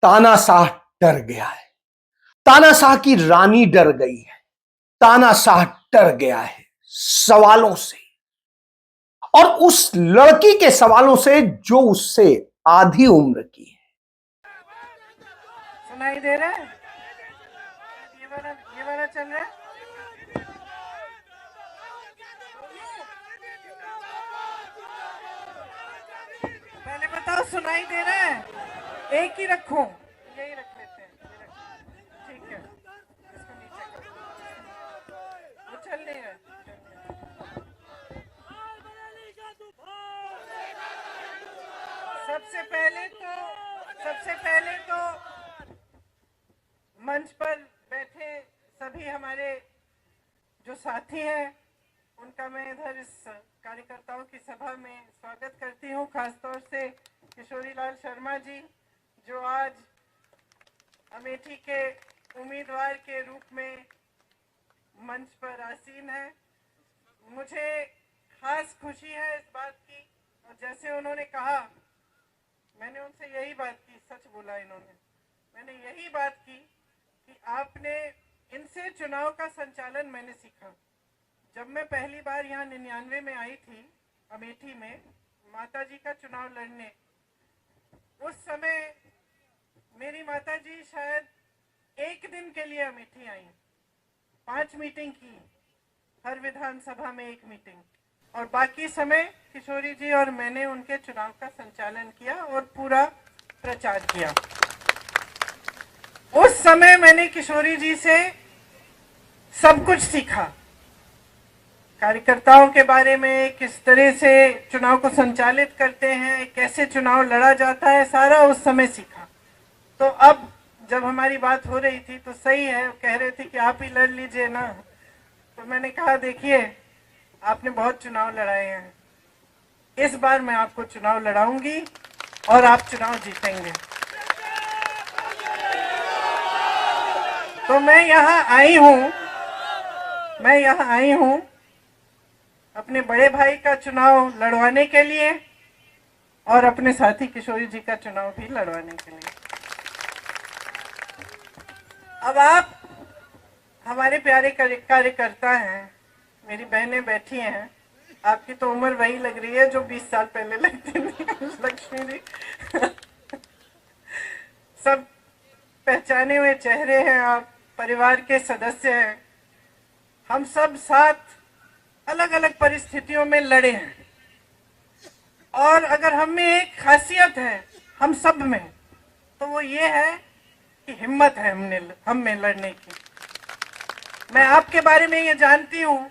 तानाशाह डर गया है, तानाशाह की रानी डर गई है, तानाशाह डर गया है सवालों से, और उस लड़की के सवालों से जो उससे आधी उम्र की है। सुनाई दे रहा है? ये वाला चल रहा है? पहले बताओ सुनाई दे रहा है? एक ही रखूं? यही रख लेते हैं, ठीक है। इसको नीचे कर, वो चल नहीं रहा। सबसे पहले तो मंच पर बैठे सभी हमारे जो साथी हैं उनका मैं इधर इस कार्यकर्ताओं की सभा में स्वागत करती हूं। खासतौर से किशोरी लाल शर्मा जी जो आज अमेठी के उम्मीदवार के रूप में मंच पर आसीन है। मुझे खास खुशी है इस बात की, और जैसे उन्होंने कहा, मैंने उनसे यही बात की, सच बोला इन्होंने, मैंने यही बात की कि आपने इनसे चुनाव का संचालन मैंने सीखा। जब मैं पहली बार यहाँ 99 में आई थी अमेठी में माताजी का चुनाव लड़ने, उस समय मेरी माताजी शायद एक दिन के लिए अमेठी आई, 5 मीटिंग की, हर विधानसभा में 1 मीटिंग, और बाकी समय किशोरी जी और मैंने उनके चुनाव का संचालन किया और पूरा प्रचार किया। उस समय मैंने किशोरी जी से सब कुछ सीखा, कार्यकर्ताओं के बारे में, किस तरह से चुनाव को संचालित करते हैं, कैसे चुनाव लड़ा जाता है, सारा उस समय सीखा। तो अब जब हमारी बात हो रही थी तो सही है, कह रहे थे कि आप ही लड़ लीजिए ना, तो मैंने कहा देखिए आपने बहुत चुनाव लड़ाए हैं, इस बार मैं आपको चुनाव लड़ाऊंगी और आप चुनाव जीतेंगे। तो मैं यहाँ आई हूँ अपने बड़े भाई का चुनाव लड़वाने के लिए और अपने साथी किशोरी जी का चुनाव भी लड़वाने के लिए। अब आप हमारे प्यारे कार्यकर्ता हैं, मेरी बहनें बैठी हैं, आपकी तो उम्र वही लग रही है जो 20 साल पहले लगती थी लक्ष्मी जी। सब पहचाने हुए चेहरे हैं, आप परिवार के सदस्य हैं। हम सब साथ अलग अलग परिस्थितियों में लड़े हैं, और अगर हम में एक खासियत है हम सब में, तो वो ये है कि हिम्मत है हम में लड़ने की। मैं आपके बारे में ये जानती हूँ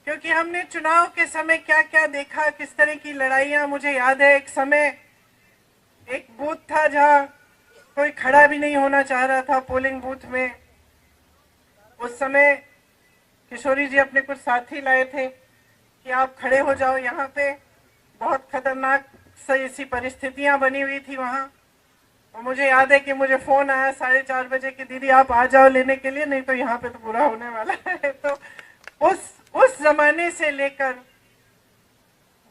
क्योंकि हमने चुनाव के समय क्या क्या देखा, किस तरह की लड़ाइयाँ। मुझे याद है एक समय एक बूथ था जहाँ कोई खड़ा भी नहीं होना चाह रहा था पोलिंग बूथ में। उस समय किशोरी जी अपने कुछ साथी लाए थे कि आप खड़े हो जाओ यहाँ पे, बहुत खतरनाक सी ऐसी परिस्थितियाँ बनी हुई थी वहाँ। और मुझे याद है कि मुझे फोन आया 4:30 बजे कि दीदी आप आ जाओ लेने के लिए, नहीं तो यहाँ पे तो बुरा होने वाला है। तो उस जमाने से लेकर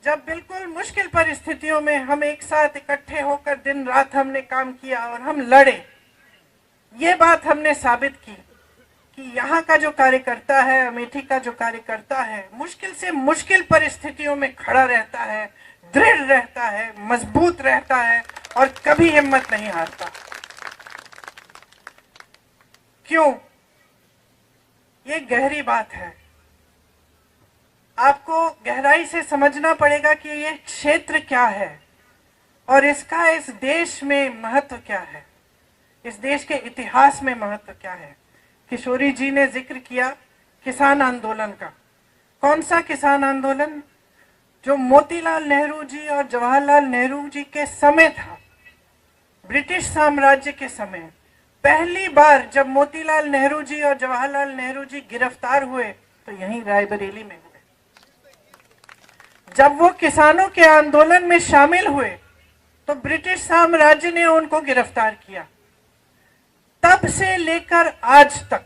जब बिल्कुल मुश्किल परिस्थितियों में हम एक साथ इकट्ठे होकर दिन रात हमने काम किया और हम लड़े, ये बात हमने साबित की कि यहाँ का जो कार्यकर्ता है, अमेठी का जो कार्यकर्ता है, मुश्किल से मुश्किल परिस्थितियों में खड़ा रहता है, दृढ़ रहता है, मजबूत रहता है और कभी हिम्मत नहीं हारता। क्यों? ये गहरी बात है, आपको गहराई से समझना पड़ेगा कि ये क्षेत्र क्या है और इसका इस देश में महत्व क्या है, इस देश के इतिहास में महत्व क्या है। किशोरी जी ने जिक्र किया किसान आंदोलन का। कौन सा किसान आंदोलन? जो मोतीलाल नेहरू जी और जवाहरलाल नेहरू जी के समय था, ब्रिटिश साम्राज्य के समय। पहली बार जब मोतीलाल नेहरू जी और जवाहरलाल नेहरू जी गिरफ्तार हुए तो यहीं रायबरेली में हुए। जब वो किसानों के आंदोलन में शामिल हुए तो ब्रिटिश साम्राज्य ने उनको गिरफ्तार किया। तब से लेकर आज तक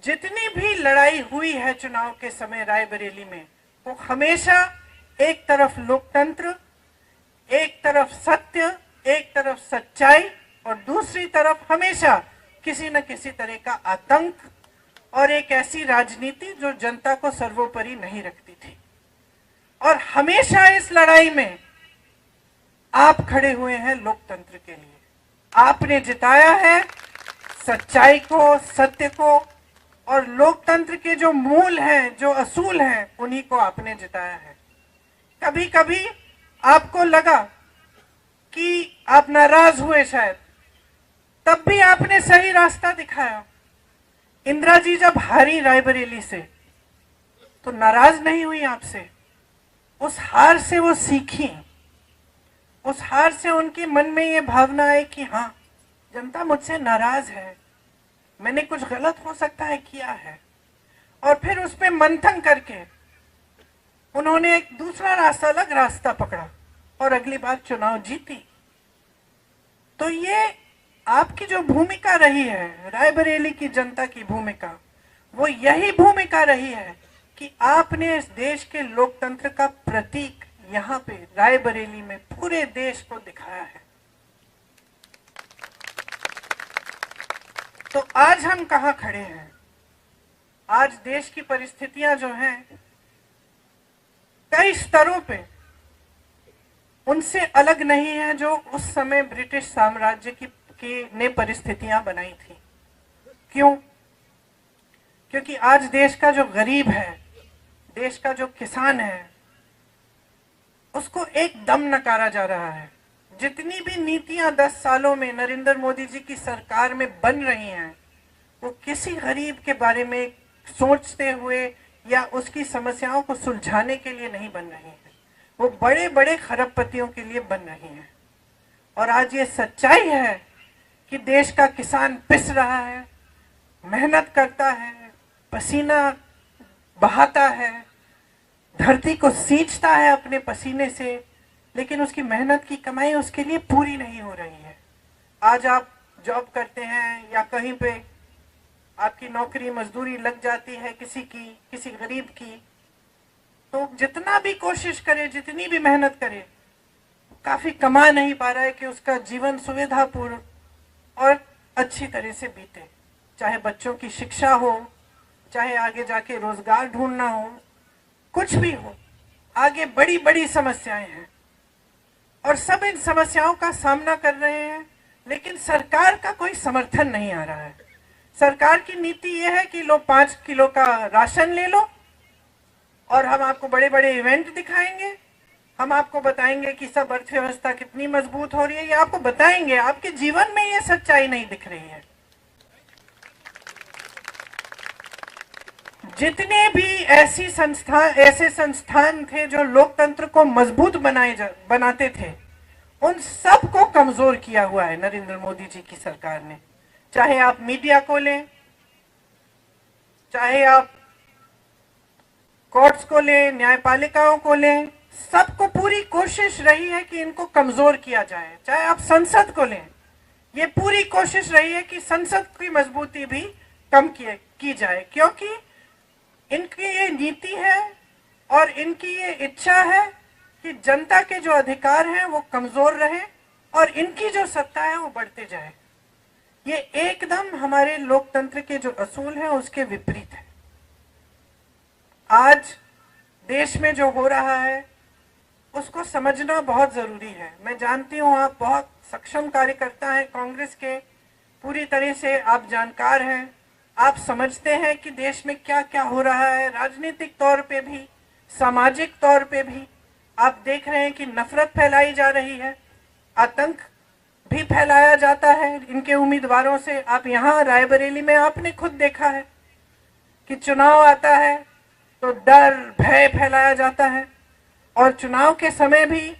जितनी भी लड़ाई हुई है चुनाव के समय रायबरेली में, वो हमेशा एक तरफ लोकतंत्र, एक तरफ सत्य एक तरफ सच्चाई और दूसरी तरफ हमेशा किसी न किसी तरह का आतंक और एक ऐसी राजनीति जो जनता को सर्वोपरि नहीं रखती थी। और हमेशा इस लड़ाई में आप खड़े हुए हैं लोकतंत्र के लिए। आपने जिताया है सच्चाई को, सत्य को, और लोकतंत्र के जो मूल हैं, जो असूल हैं, उन्हीं को आपने जिताया है। कभी कभी आपको लगा कि आप नाराज हुए शायद, तब भी आपने सही रास्ता दिखाया। इंदिरा जी जब हारी रायबरेली से तो नाराज नहीं हुई आपसे, उस हार से वो सीखी। उस हार से उनके मन में ये भावना आई कि हाँ, जनता मुझसे नाराज है, मैंने कुछ गलत हो सकता है किया है। और फिर उस पर मंथन करके उन्होंने एक दूसरा रास्ता, अलग रास्ता पकड़ा और अगली बार चुनाव जीती। तो ये आपकी जो भूमिका रही है, रायबरेली की जनता की भूमिका, वो यही भूमिका रही है कि आपने इस देश के लोकतंत्र का प्रतीक यहाँ पे रायबरेली में पूरे देश को दिखाया है। तो आज हम कहाँ खड़े हैं? आज देश की परिस्थितियां जो हैं कई स्तरों पे उनसे अलग नहीं है जो उस समय ब्रिटिश साम्राज्य की ने परिस्थितियां बनाई थी। क्यों? क्योंकि आज देश का जो गरीब है, देश का जो किसान है, उसको एकदम नकारा जा रहा है। जितनी भी नीतियां 10 सालों में नरेंद्र मोदी जी की सरकार में बन रही हैं, वो किसी गरीब के बारे में सोचते हुए या उसकी समस्याओं को सुलझाने के लिए नहीं बन रही हैं। वो बड़े बड़े खरबपतियों के लिए बन रही हैं। और आज ये सच्चाई है कि देश का किसान पिस रहा है, मेहनत करता है, पसीना बहाता है, धरती को सींचता है अपने पसीने से, लेकिन उसकी मेहनत की कमाई उसके लिए पूरी नहीं हो रही है। आज आप जॉब करते हैं या कहीं पे आपकी नौकरी मजदूरी लग जाती है किसी गरीब की, तो जितना भी कोशिश करे, जितनी भी मेहनत करे, काफी कमा नहीं पा रहा है कि उसका जीवन सुविधापूर्ण और अच्छी तरह से बीते। चाहे बच्चों की शिक्षा हो, चाहे आगे जाके रोजगार ढूंढना हो, कुछ भी हो, आगे बड़ी बड़ी समस्याएं हैं और सब इन समस्याओं का सामना कर रहे हैं। लेकिन सरकार का कोई समर्थन नहीं आ रहा है। सरकार की नीति यह है कि लो 5 किलो का राशन ले लो और हम आपको बड़े बड़े इवेंट दिखाएंगे, हम आपको बताएंगे कि सब अर्थव्यवस्था कितनी मजबूत हो रही है। ये आपको बताएंगे, आपके जीवन में ये सच्चाई नहीं दिख रही है। जितने भी ऐसे संस्थान थे जो लोकतंत्र को मजबूत बनाते थे, उन सब को कमजोर किया हुआ है नरेंद्र मोदी जी की सरकार ने। चाहे आप मीडिया को लें, चाहे आप कोर्ट्स को लें, न्यायपालिकाओं को लें, सबको पूरी कोशिश रही है कि इनको कमजोर किया जाए। चाहे आप संसद को लें, ये पूरी कोशिश रही है कि संसद की मजबूती भी कम की जाए, क्योंकि इनकी ये नीति है और इनकी ये इच्छा है कि जनता के जो अधिकार हैं वो कमजोर रहे और इनकी जो सत्ता है वो बढ़ते जाए। ये एकदम हमारे लोकतंत्र के जो असूल हैं उसके विपरीत है। आज देश में जो हो रहा है उसको समझना बहुत जरूरी है। मैं जानती हूँ आप बहुत सक्षम कार्यकर्ता हैं कांग्रेस के, पूरी तरह से आप जानकार हैं, आप समझते हैं कि देश में क्या क्या हो रहा है, राजनीतिक तौर पे भी, सामाजिक तौर पे भी। आप देख रहे हैं कि नफरत फैलाई जा रही है, आतंक भी फैलाया जाता है इनके उम्मीदवारों से। आप यहाँ रायबरेली में आपने खुद देखा है कि चुनाव आता है तो डर भय फैलाया जाता है, और चुनाव के समय भी,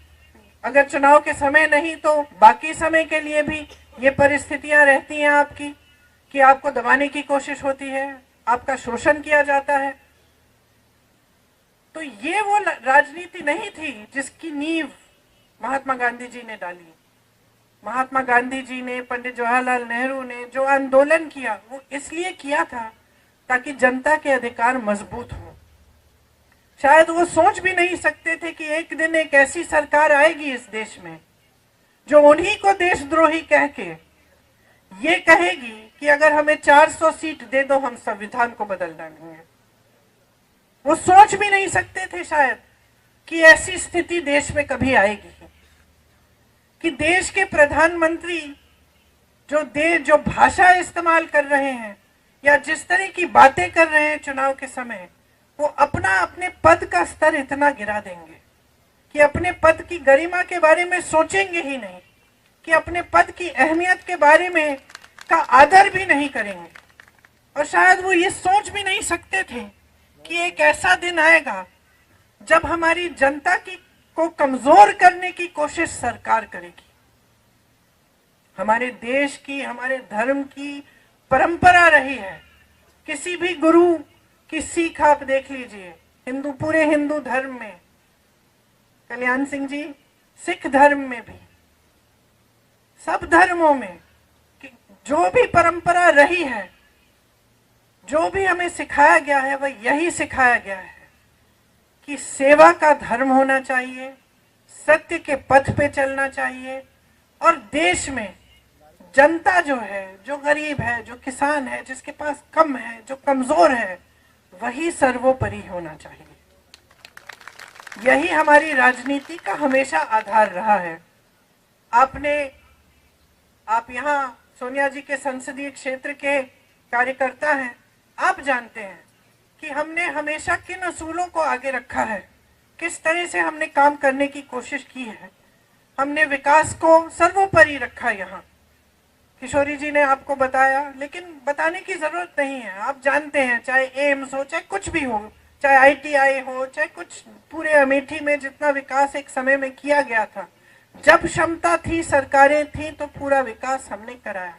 अगर चुनाव के समय नहीं तो बाकी समय के लिए भी ये परिस्थितियां रहती हैं आपकी कि आपको दबाने की कोशिश होती है, आपका शोषण किया जाता है। तो ये वो राजनीति नहीं थी जिसकी नींव महात्मा गांधी जी ने डाली। महात्मा गांधी जी ने, पंडित जवाहरलाल नेहरू ने जो आंदोलन किया वो इसलिए किया था ताकि जनता के अधिकार मजबूत हो। शायद वो सोच भी नहीं सकते थे कि एक दिन एक ऐसी सरकार आएगी इस देश में जो उन्हीं को देशद्रोही कह के ये कहेगी कि अगर हमें 400 सीट दे दो हम संविधान को बदल डालेंगे। वो सोच भी नहीं सकते थे शायद कि ऐसी स्थिति देश में कभी आएगी कि देश के प्रधानमंत्री जो भाषा इस्तेमाल कर रहे हैं या जिस तरह की बातें कर रहे हैं चुनाव के समय, वो अपने पद का स्तर इतना गिरा देंगे कि अपने पद की गरिमा के बारे में सोचेंगे ही नहीं, कि अपने पद की अहमियत के बारे में का आदर भी नहीं करेंगे। और शायद वो ये सोच भी नहीं सकते थे कि एक ऐसा दिन आएगा जब हमारी जनता को कमजोर करने की कोशिश सरकार करेगी। हमारे देश की, हमारे धर्म की परंपरा रही है। किसी भी गुरु की सीख आप देख लीजिए, पूरे हिंदू धर्म में, कल्याण सिंह जी, सिख धर्म में भी, सब धर्मों में जो भी परंपरा रही है, जो भी हमें सिखाया गया है, वह यही सिखाया गया है कि सेवा का धर्म होना चाहिए, सत्य के पथ पे चलना चाहिए, और देश में जनता जो है, जो गरीब है, जो किसान है, जिसके पास कम है, जो कमजोर है, वही सर्वोपरि होना चाहिए। यही हमारी राजनीति का हमेशा आधार रहा है। आप यहाँ सोनिया जी के संसदीय क्षेत्र के कार्यकर्ता हैं, आप जानते हैं कि हमने हमेशा किन असूलों को आगे रखा है, किस तरह से हमने काम करने की कोशिश की है। हमने विकास को सर्वोपरि रखा। यहाँ किशोरी जी ने आपको बताया, लेकिन बताने की जरूरत नहीं है, आप जानते हैं, चाहे एम्स हो, चाहे कुछ भी हो, चाहे आईटीआई हो, चाहे कुछ, पूरे अमेठी में जितना विकास एक समय में किया गया था, जब क्षमता थी, सरकारें थी, तो पूरा विकास हमने कराया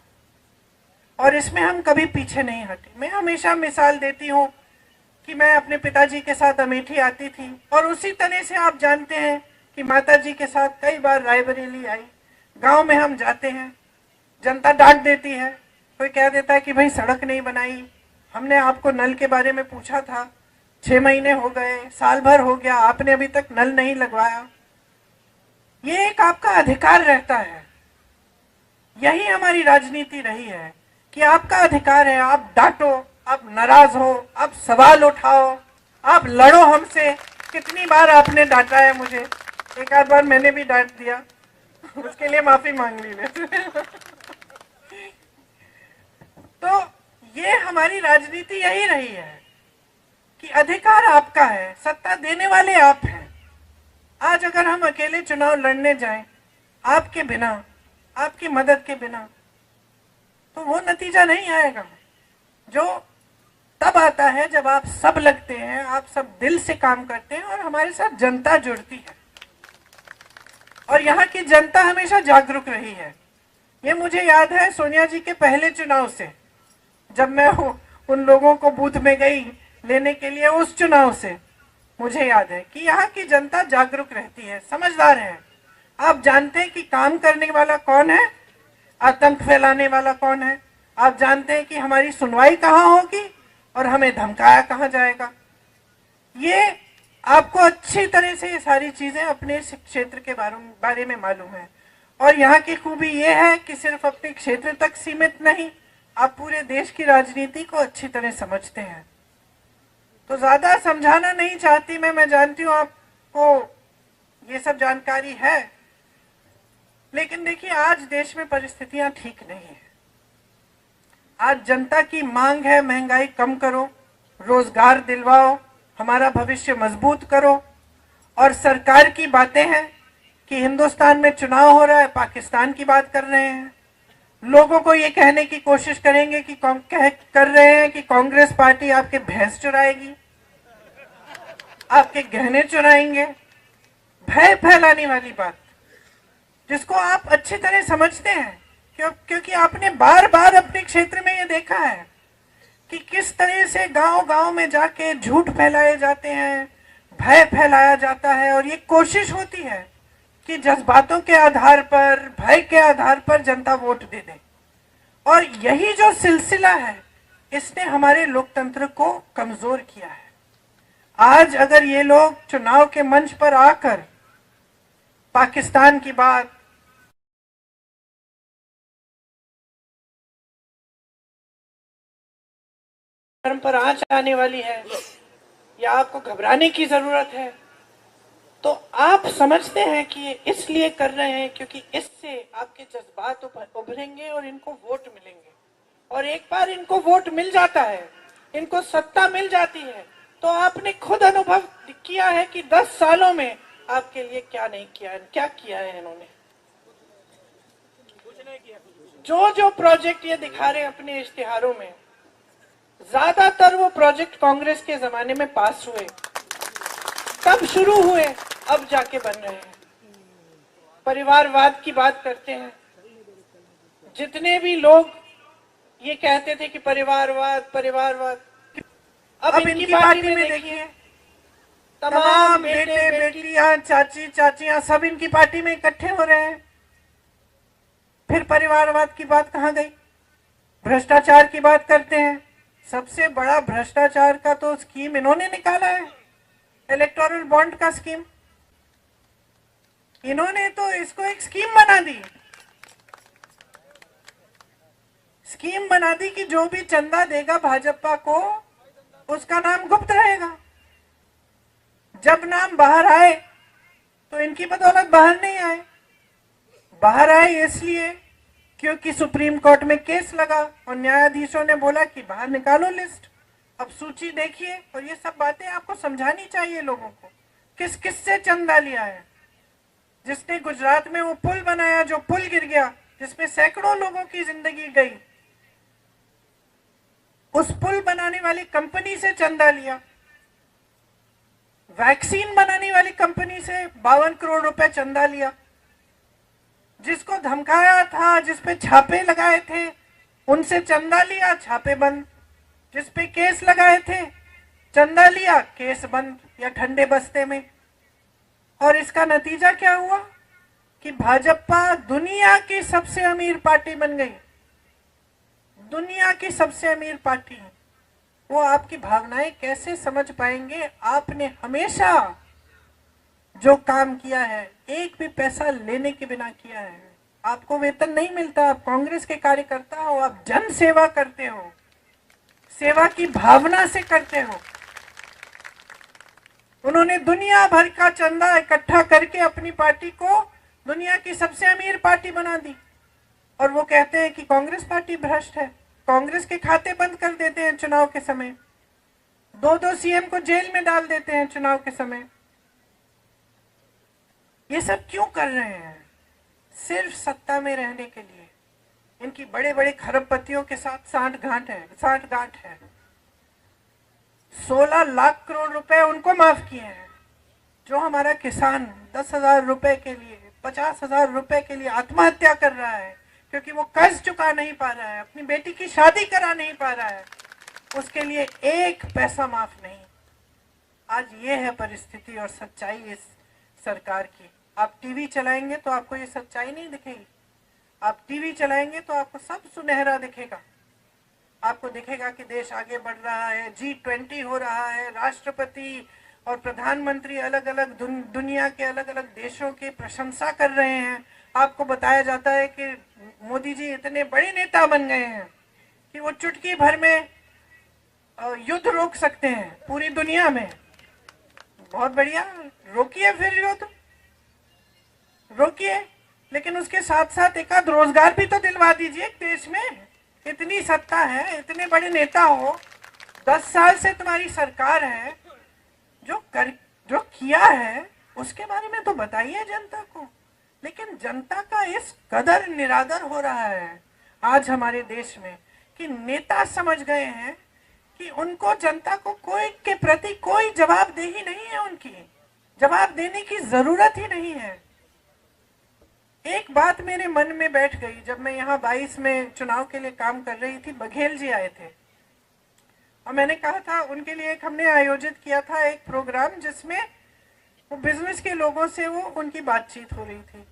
और इसमें हम कभी पीछे नहीं हटे। मैं हमेशा मिसाल देती हूँ कि मैं अपने पिताजी के साथ अमेठी आती थी और उसी तरह से आप जानते हैं कि माता जी के साथ कई बार रायबरेली आई। गांव में हम जाते हैं, जनता डांट देती है, कोई कह देता है कि भाई सड़क नहीं बनाई, हमने आपको नल के बारे में पूछा था, 6 महीने हो गए, साल भर हो गया, आपने अभी तक नल नहीं लगवाया। ये एक आपका अधिकार रहता है। यही हमारी राजनीति रही है कि आपका अधिकार है, आप डांटो, आप नाराज हो, आप सवाल उठाओ, आप लड़ो हमसे। कितनी बार आपने डांटा है मुझे, एक आध बार मैंने भी डांट दिया, उसके लिए माफी मांग ली। तो ये हमारी राजनीति यही रही है कि अधिकार आपका है, सत्ता देने वाले आप हैं। आज अगर हम अकेले चुनाव लड़ने जाएं, आपके बिना, आपकी मदद के बिना, तो वो नतीजा नहीं आएगा जो तब आता है जब आप सब लगते हैं, आप सब दिल से काम करते हैं और हमारे साथ जनता जुड़ती है। और यहाँ की जनता हमेशा जागरूक रही है। ये मुझे याद है सोनिया जी के पहले चुनाव से, जब मैं उन लोगों को बूथ में गई लेने के लिए, उस चुनाव से मुझे याद है कि यहाँ की जनता जागरूक रहती है, समझदार है। आप जानते हैं कि काम करने वाला कौन है, आतंक फैलाने वाला कौन है। आप जानते हैं कि हमारी सुनवाई कहाँ होगी और हमें धमकाया कहाँ जाएगा। ये आपको अच्छी तरह से ये सारी चीजें अपने क्षेत्र के बारे में मालूम है। और यहाँ की खूबी ये है कि सिर्फ अपने क्षेत्र तक सीमित नहीं, आप पूरे देश की राजनीति को अच्छी तरह समझते हैं। तो ज्यादा समझाना नहीं चाहती मैं जानती हूँ आपको ये सब जानकारी है, लेकिन देखिए आज देश में परिस्थितियां ठीक नहीं है। आज जनता की मांग है, महंगाई कम करो, रोजगार दिलवाओ, हमारा भविष्य मजबूत करो। और सरकार की बातें हैं कि हिंदुस्तान में चुनाव हो रहा है, पाकिस्तान की बात कर रहे हैं। लोगों को ये कहने की कोशिश करेंगे कि कर रहे हैं कि कांग्रेस पार्टी आपके भैंस चुराएगी, आपके गहने चुराएंगे। भय फैलाने वाली बात जिसको आप अच्छी तरह समझते हैं, क्योंकि आपने बार बार अपने क्षेत्र में ये देखा है कि किस तरह से गांव गांव में जाके झूठ फैलाए जाते हैं, भय फैलाया जाता है और ये कोशिश होती है कि जज्बातों के आधार पर, भय के आधार पर जनता वोट दे दे। और यही जो सिलसिला है, इसने हमारे लोकतंत्र को कमजोर किया है। आज अगर ये लोग चुनाव के मंच पर आकर पाकिस्तान की बात, पर आंच आने वाली है या आपको घबराने की जरूरत है, तो आप समझते हैं कि ये इसलिए कर रहे हैं क्योंकि इससे आपके जज्बात उभरेंगे और इनको वोट मिलेंगे। और एक बार इनको वोट मिल जाता है, इनको सत्ता मिल जाती है, तो आपने खुद अनुभव किया है कि 10 सालों में आपके लिए क्या नहीं किया है, क्या किया है इन्होंने। जो जो प्रोजेक्ट ये दिखा रहे हैं अपने इश्तिहारों में, ज्यादातर वो प्रोजेक्ट कांग्रेस के जमाने में पास हुए, तब शुरू हुए, अब जाके बन रहे हैं। परिवारवाद की बात करते हैं, जितने भी लोग ये कहते थे कि परिवारवाद परिवारवाद, अब इनकी पार्टी में देखिए तमाम बेटे बेटियां चाची चाचियां सब इनकी पार्टी में इकट्ठे हो रहे हैं। फिर परिवारवाद की बात कहां गई? भ्रष्टाचार की बात करते हैं। सबसे बड़ा भ्रष्टाचार का तो स्कीम इन्होंने निकाला है, इलेक्टोरल बॉन्ड का स्कीम। इन्होंने तो इसको एक स्कीम बना दी, स्कीम बना दी कि जो भी चंदा देगा भाजपा को उसका नाम गुप्त रहेगा। जब नाम बाहर आए तो इनकी बदौलत बाहर नहीं आए। बाहर आए इसलिए क्योंकि सुप्रीम कोर्ट में केस लगा और न्यायाधीशों ने बोला कि बाहर निकालो लिस्ट, अब सूची देखिए। और ये सब बातें आपको समझानी चाहिए लोगों को, किस किस से चंदा लिया है। जिसने गुजरात में वो पुल बनाया, जो पुल गिर गया, जिसमें सैकड़ों लोगों की जिंदगी गई, उस पुल बनाने वाली कंपनी से चंदा लिया। वैक्सीन बनाने वाली कंपनी से 52 करोड़ रुपए चंदा लिया। जिसको धमकाया था, जिसपे छापे लगाए थे, उनसे चंदा लिया, छापे बंद। जिसपे केस लगाए थे, चंदा लिया, केस बंद या ठंडे बस्ते में। और इसका नतीजा क्या हुआ कि भाजपा दुनिया की सबसे अमीर पार्टी बन गई, दुनिया की सबसे अमीर पार्टी। वो आपकी भावनाएं कैसे समझ पाएंगे? आपने हमेशा जो काम किया है एक भी पैसा लेने के बिना किया है। आपको वेतन नहीं मिलता, आप कांग्रेस के कार्यकर्ता हो, आप जन सेवा करते हो, सेवा की भावना से करते हो। उन्होंने दुनिया भर का चंदा इकट्ठा करके अपनी पार्टी को दुनिया की सबसे अमीर पार्टी बना दी। और वो कहते हैं कि कांग्रेस पार्टी भ्रष्ट है, कांग्रेस के खाते बंद कर देते हैं चुनाव के समय, दो सीएम को जेल में डाल देते हैं चुनाव के समय। ये सब क्यों कर रहे हैं? सिर्फ सत्ता में रहने के लिए। इनकी बड़े बड़े खरबपतियों के साथ सांठगांठ है। 16 लाख करोड़ रुपए उनको माफ किए हैं। जो हमारा किसान 10,000 रुपए के लिए, 50,000 रुपए के लिए आत्महत्या कर रहा है क्योंकि वो कर्ज चुका नहीं पा रहा है, अपनी बेटी की शादी करा नहीं पा रहा है, उसके लिए एक पैसा माफ नहीं। आज ये है परिस्थिति और सच्चाई इस सरकार की। आप टीवी चलाएंगे तो आपको ये सच्चाई नहीं दिखेगी। आप टीवी चलाएंगे तो आपको सब सुनहरा दिखेगा। आपको दिखेगा कि देश आगे बढ़ रहा है, G20 हो रहा है, राष्ट्रपति और प्रधानमंत्री अलग अलग दुनिया के अलग अलग देशों की प्रशंसा कर रहे हैं। आपको बताया जाता है कि मोदी जी इतने बड़े नेता बन गए हैं कि वो चुटकी भर में युद्ध रोक सकते हैं पूरी दुनिया में। बहुत बढ़िया, रोकिए, फिर युद्ध रोकिए, लेकिन उसके साथ साथ एक आध रोजगार भी तो दिलवा दीजिए देश में। इतनी सत्ता है, इतने बड़े नेता हो, 10 साल से तुम्हारी सरकार है, जो किया है उसके बारे में तो बताइए जनता को। लेकिन जनता का इस कदर निरादर हो रहा है आज हमारे देश में कि नेता समझ गए हैं कि उनको जनता को कोई के प्रति कोई जवाबदेही नहीं है, उनकी जवाब देने की जरूरत ही नहीं है। एक बात मेरे मन में बैठ गई, जब मैं यहाँ 22 में चुनाव के लिए काम कर रही थी, बघेल जी आए थे और मैंने कहा था उनके लिए हमने आयोजित किया था एक प्रोग्राम जिसमें वो बिजनेस के लोगों से वो उनकी बातचीत हो रही थी।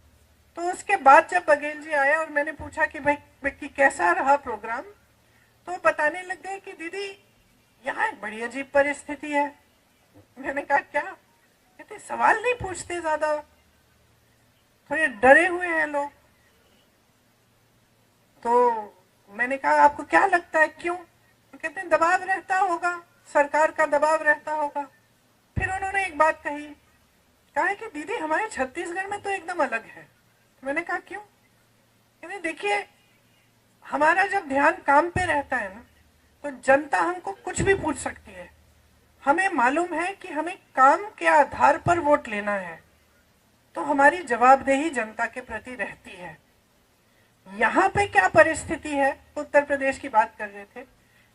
तो उसके बाद जब बघेल जी आए और मैंने पूछा कि भाई कि कैसा रहा प्रोग्राम, तो बताने लग गए कि दीदी यहाँ एक बड़ी अजीब परिस्थिति है। मैंने कहा क्या? कहते सवाल नहीं पूछते, ज्यादा थोड़े डरे हुए हैं लोग। तो मैंने कहा आपको क्या लगता है क्यों? कहते हैं दबाव रहता होगा, सरकार का दबाव रहता होगा। फिर उन्होंने एक बात कही, कहा है कि दीदी हमारे छत्तीसगढ़ में तो एकदम अलग है। मैंने कहा क्यों? कहते देखिए, हमारा जब ध्यान काम पे रहता है ना, तो जनता हमको कुछ भी पूछ सकती है। हमें मालूम है कि हमें काम के आधार पर वोट लेना है, तो हमारी जवाबदेही जनता के प्रति रहती है। यहाँ पे क्या परिस्थिति है, उत्तर प्रदेश की बात कर रहे थे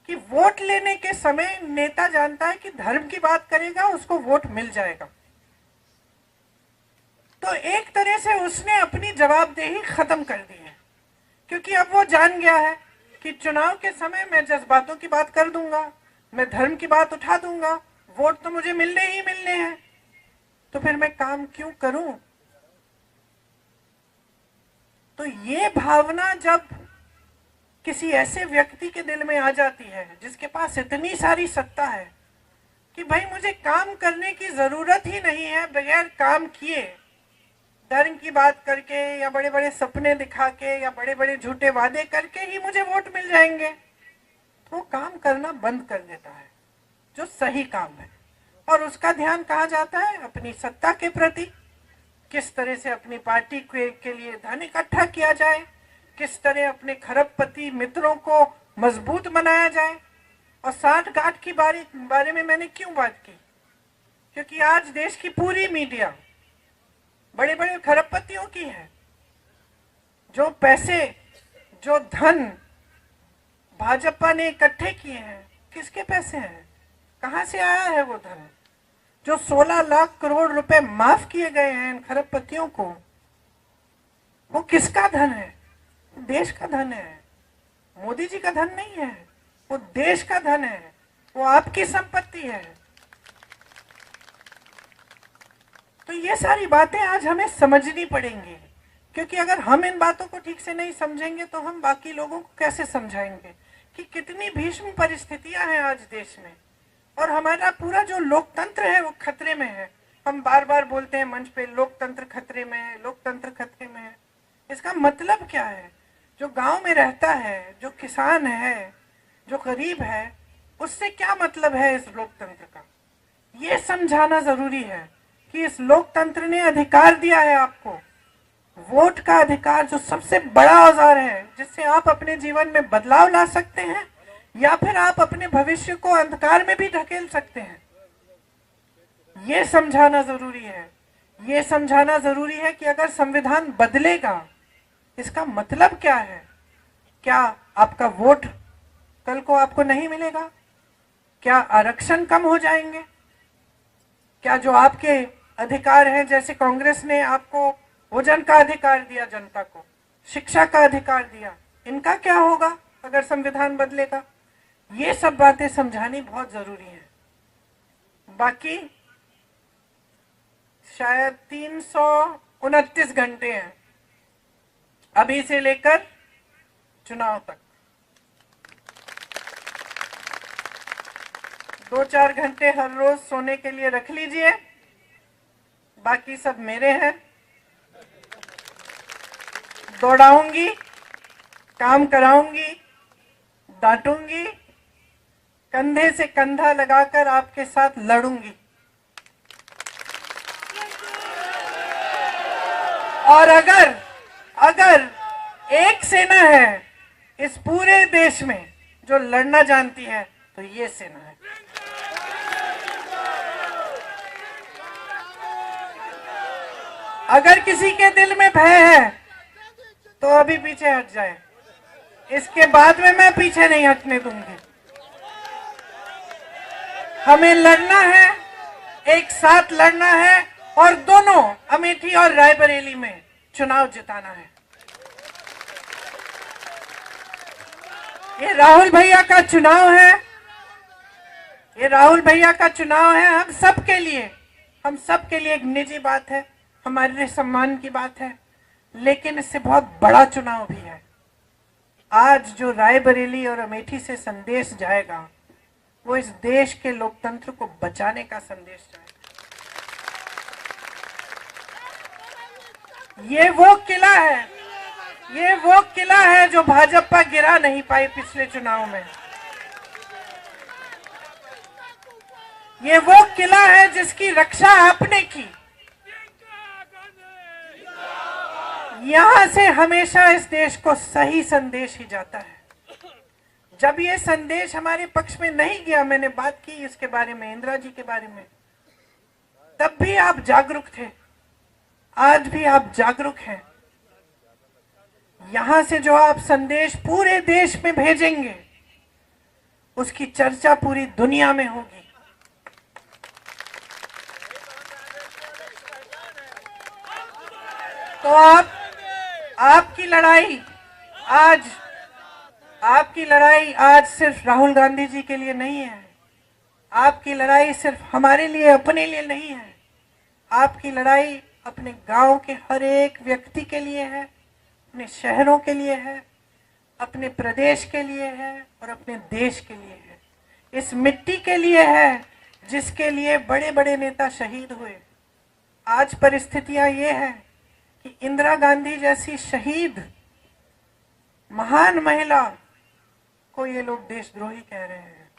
कि वोट लेने के समय नेता जानता है कि धर्म की बात करेगा उसको वोट मिल जाएगा, तो एक तरह से उसने अपनी जवाबदेही खत्म कर दी है। क्योंकि अब वो जान गया है कि चुनाव के समय मैं जज्बातों की बात कर दूंगा, मैं धर्म की बात उठा दूंगा, वोट तो मुझे मिलने ही मिलने हैं, तो फिर मैं काम क्यों करूं? तो ये भावना जब किसी ऐसे व्यक्ति के दिल में आ जाती है जिसके पास इतनी सारी सत्ता है कि भाई मुझे काम करने की जरूरत ही नहीं है, बगैर काम किए धर्म की बात करके या बड़े बड़े सपने दिखा के या बड़े बड़े झूठे वादे करके ही मुझे वोट मिल जाएंगे, तो वो काम करना बंद कर देता है जो सही काम है। और उसका ध्यान कहाँ जाता है? अपनी सत्ता के प्रति, किस तरह से अपनी पार्टी के लिए धन इकट्ठा किया जाए, किस तरह अपने खरबपति मित्रों को मजबूत बनाया जाए। और 60 गांठ की बारे में मैंने क्यों बात की? क्योंकि आज देश की पूरी मीडिया बड़े बड़े खरबपतियों की है। जो पैसे, जो धन भाजपा ने इकट्ठे किए हैं, किसके पैसे हैं? कहां से आया है वो धन? जो 16 लाख करोड़ रुपए माफ किए गए हैं इन खरबपतियों को, वो किसका धन है? देश का धन है। मोदी जी का धन नहीं है, वो देश का धन है, वो आपकी संपत्ति है। तो ये सारी बातें आज हमें समझनी पड़ेंगी, क्योंकि अगर हम इन बातों को ठीक से नहीं समझेंगे तो हम बाकी लोगों को कैसे समझाएंगे कि कितनी भीषण परिस्थितियां हैं आज देश में, और हमारा पूरा जो लोकतंत्र है वो खतरे में है। हम बार बार बोलते हैं मंच पे, लोकतंत्र खतरे में है, लोकतंत्र खतरे में है। इसका मतलब क्या है? जो गांव में रहता है, जो किसान है, जो गरीब है, उससे क्या मतलब है इस लोकतंत्र का? ये समझाना जरूरी है कि इस लोकतंत्र ने अधिकार दिया है आपको, वोट का अधिकार, जो सबसे बड़ा औजार है जिससे आप अपने जीवन में बदलाव ला सकते हैं या फिर आप अपने भविष्य को अंधकार में भी ढकेल सकते हैं। ये समझाना जरूरी है। ये समझाना जरूरी है कि अगर संविधान बदलेगा, इसका मतलब क्या है? क्या आपका वोट कल को आपको नहीं मिलेगा? क्या आरक्षण कम हो जाएंगे? क्या जो आपके अधिकार हैं, जैसे कांग्रेस ने आपको भोजन का अधिकार दिया, जनता को शिक्षा का अधिकार दिया, इनका क्या होगा अगर संविधान बदलेगा? ये सब बातें समझानी बहुत जरूरी है। बाकी शायद 329 घंटे हैं अभी से लेकर चुनाव तक। 2-4 घंटे हर रोज सोने के लिए रख लीजिए, बाकी सब मेरे हैं। दौड़ाऊंगी, काम कराऊंगी, डांटूंगी, कंधे से कंधा लगाकर आपके साथ लड़ूंगी। और अगर एक सेना है इस पूरे देश में जो लड़ना जानती है, तो ये सेना है। अगर किसी के दिल में भय है तो अभी पीछे हट जाए, इसके बाद में मैं पीछे नहीं हटने दूंगी। हमें लड़ना है, एक साथ लड़ना है, और दोनों अमेठी और रायबरेली में चुनाव जिताना है। ये राहुल भैया का चुनाव है, ये राहुल भैया का चुनाव है हम सबके लिए। हम सबके लिए एक निजी बात है, हमारे लिए सम्मान की बात है, लेकिन इससे बहुत बड़ा चुनाव भी है। आज जो रायबरेली और अमेठी से संदेश जाएगा, वो इस देश के लोकतंत्र को बचाने का संदेश जाएगा। ये वो किला है, ये वो किला है जो भाजपा गिरा नहीं पाई पिछले चुनाव में। ये वो किला है जिसकी रक्षा आपने की। यहां से हमेशा इस देश को सही संदेश ही जाता है। जब ये संदेश हमारे पक्ष में नहीं गया, मैंने बात की इसके बारे में, इंदिरा जी के बारे में, तब भी आप जागरूक थे, आज भी आप जागरूक हैं। यहां से जो आप संदेश पूरे देश में भेजेंगे, उसकी चर्चा पूरी दुनिया में होगी। तो आपकी लड़ाई आज सिर्फ राहुल गांधी जी के लिए नहीं है। आपकी लड़ाई सिर्फ हमारे लिए, अपने लिए नहीं है। आपकी लड़ाई अपने गांव के हर एक व्यक्ति के लिए है, अपने शहरों के लिए है, अपने प्रदेश के लिए है और अपने देश के लिए है। इस मिट्टी के लिए है जिसके लिए बड़े बड़े नेता शहीद हुए। आज परिस्थितियां ये है कि इंदिरा गांधी जैसी शहीद महान महिला को ये लोग देशद्रोही कह रहे हैं।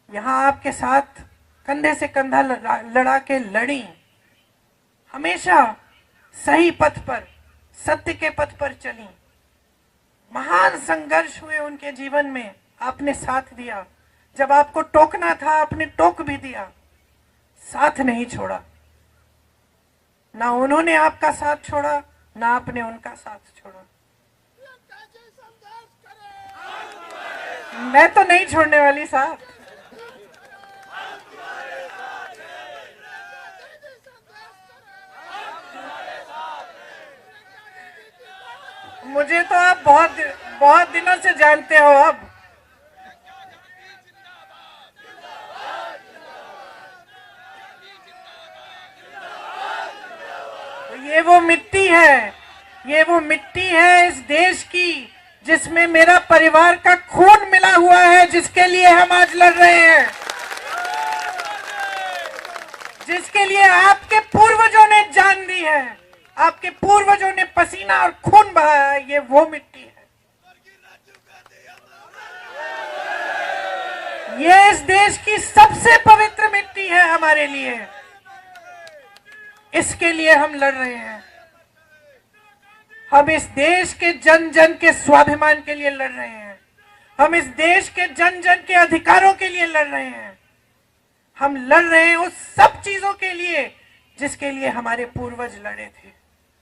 यहां आपके साथ कंधे से कंधा लड़ा के लड़ी, हमेशा सही पथ पर, सत्य के पथ पर चली। महान संघर्ष हुए उनके जीवन में, आपने साथ दिया। जब आपको टोकना था आपने टोक भी दिया, साथ नहीं छोड़ा। ना उन्होंने आपका साथ छोड़ा, ना आपने उनका साथ छोड़ा। मैं तो नहीं छोड़ने वाली साहब। मुझे तो आप बहुत दिनों से जानते हो। अब ये वो मिट्टी है इस देश की जिसमें मेरा परिवार का खून मिला हुआ है, जिसके लिए हम आज लड़ रहे हैं, जिसके लिए आपके पूर्वजों ने जान दी है, आपके पूर्वजों ने पसीना और खून बहाया है। ये वो मिट्टी है, ये इस देश की सबसे पवित्र मिट्टी है हमारे लिए। इसके लिए हम लड़ रहे हैं। हम इस देश के जन जन के स्वाभिमान के लिए लड़ रहे हैं। हम इस देश के जन जन के अधिकारों के लिए लड़ रहे हैं। हम लड़ रहे हैं उस सब चीजों के लिए जिसके लिए हमारे पूर्वज लड़े थे।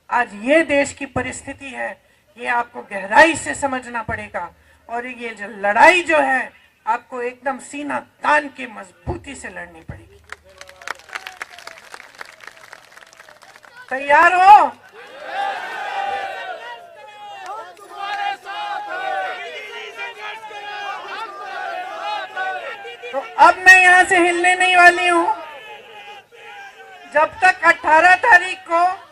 आज ये देश की परिस्थिति है, ये आपको गहराई से समझना पड़ेगा। और ये जो लड़ाई जो है, आपको एकदम सीना तान के मजबूती से लड़नी पड़ेगी। तैयार हो? तो अब मैं यहां से हिलने नहीं वाली हूं जब तक 18 तारीख को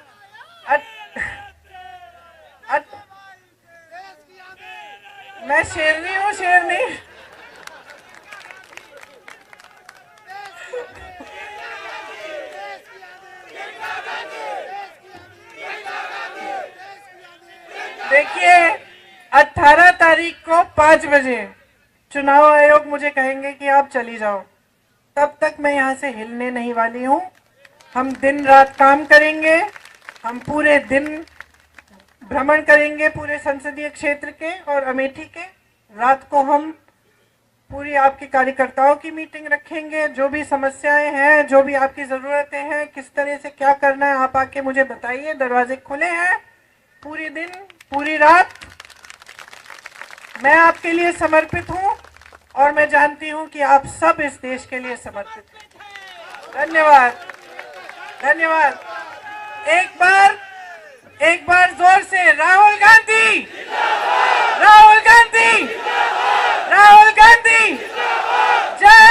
मैं शेरनी हूं, शेरनी। देखिए 18 तारीख को 5 बजे चुनाव आयोग मुझे कहेंगे कि आप चली जाओ। तब तक मैं यहाँ से हिलने नहीं वाली हूँ। हम दिन रात काम करेंगे। हम पूरे दिन भ्रमण करेंगे पूरे संसदीय क्षेत्र के और अमेठी के। रात को हम पूरी आपके कार्यकर्ताओं की मीटिंग रखेंगे। जो भी समस्याएं हैं, जो भी आपकी ज़रूरतें हैं, किस तरह से क्या करना है, आप आके मुझे बताइए। दरवाजे खुले हैं पूरी दिन, पूरी रात। मैं आपके लिए समर्पित हूं और मैं जानती हूं कि आप सब इस देश के लिए समर्पित हैं। धन्यवाद, धन्यवाद। एक बार जोर से राहुल गांधी, राहुल गांधी, राहुल गांधी, जय